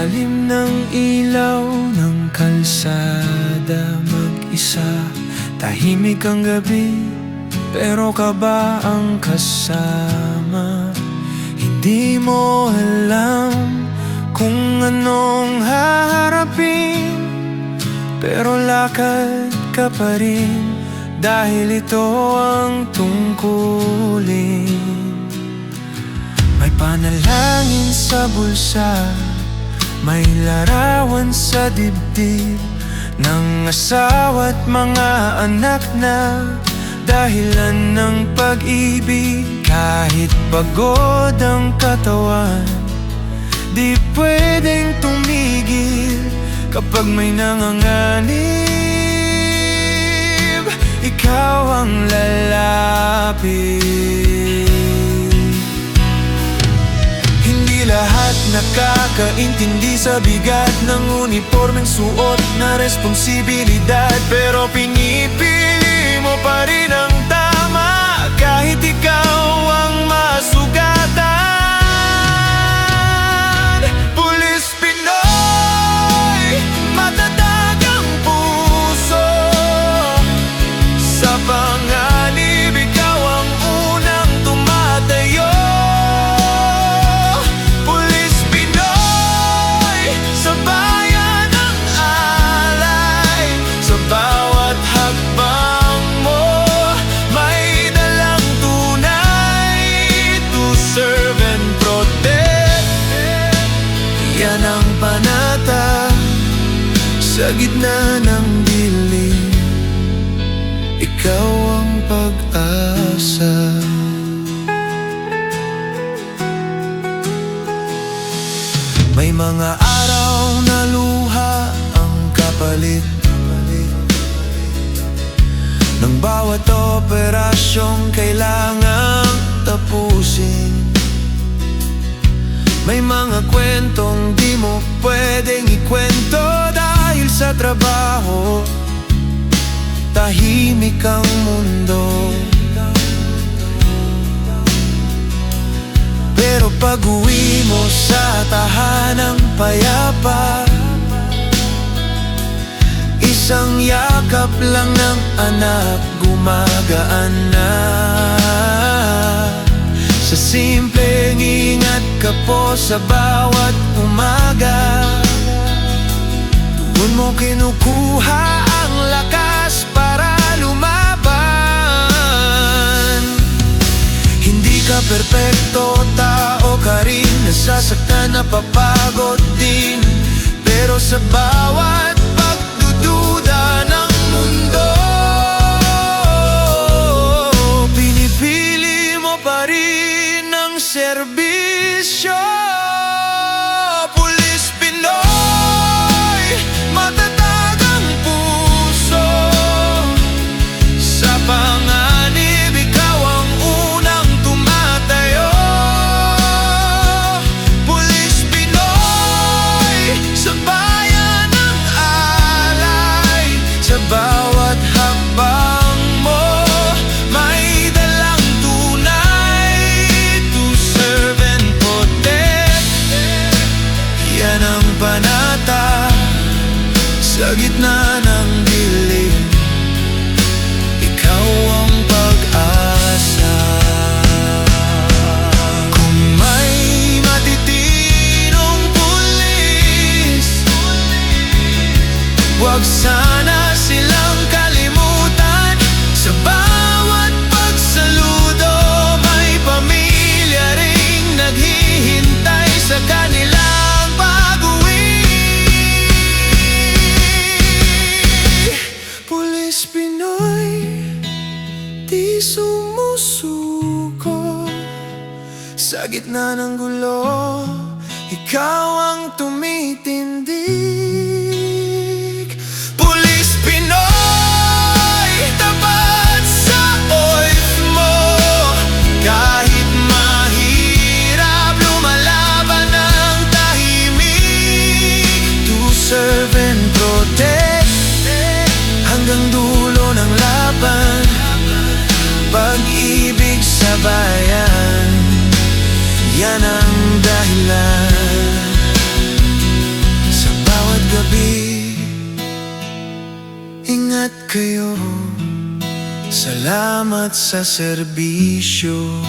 ilalim ng ilaw ng kalsada, mag-isa, tahimik ang gabi, pero ka ba ang kasama? Hindi mo alam kung anong haharapin, pero lakad ka pa rin, dahil ito ang tungkulin. May panalangin sa bulsa, may larawan sa dibdib ng asawa at mga anak na dahilan ng pag-ibig. Kahit pagod ang katawan, di pwedeng tumigil kapag may nanganganib. Ikaw ang lalapit. Hindi lahat nakakaintindi sa bigat ng unipormeng suot na responsibilidad, pero pinipili mo pa rin ang tama kahit ikaw ang masugatan. Pulis Pinoy, matatag ang puso, sa panganib ikaw ang unang tumatayo. Pulis Pinoy, sa bayan ang alay, sa bawat hakbang mo may dalang tunay, to serve and protect. Yan ang panata sa gitna ng dilim, ikaw ang pag-asa. May mga araw na luha ang kapalit ng bawat operasyong kailangang tapusin. May mga kwentong di mo pwedeng ikwento dahil sa trabaho, tahimik ang mundo. Pero pag-uwi mo sa tahanang payapa, isang yakap lang ng anak, gumagaan na. Sa simpleng ingat ka po sa bawat umaga, doon mo kinukuha ang lakas para lumaban. Hindi ka perpekto, tao ka rin, nasasaktan, napapagod din, pero sa bawat pagdududa ng mundo, pinipili mo pa rin ang serbisyo. Pulis Pinoy, matatag ang puso, sa panganib ikaw ang unang tumatayo. Pulis Pinoy, sa bayan ang alay, sa bawat hakbang mo may dalang tunay, to serve and protect. Yan ang panata sa gitna ng dilim, ikaw ang pag-asa. Kung may matitinong pulis, huwag sana silang kalimutan. Sa bawat pagsaludo may pamilya ring naghihintay sa kanilang pag-uwi. Pulis Pinoy, di sumusuko sa gitna ng gulo, ikaw ang tumitindig. Pulis Pinoy, tapat sa oath mo, kahit mahirap lumalaban ng tahimik, to serve and protect hanggang dulo ng laban. Pag-ibig sa bayan, yan ang dahilan. gabi, ingat kayo. Salamat sa serbisyo.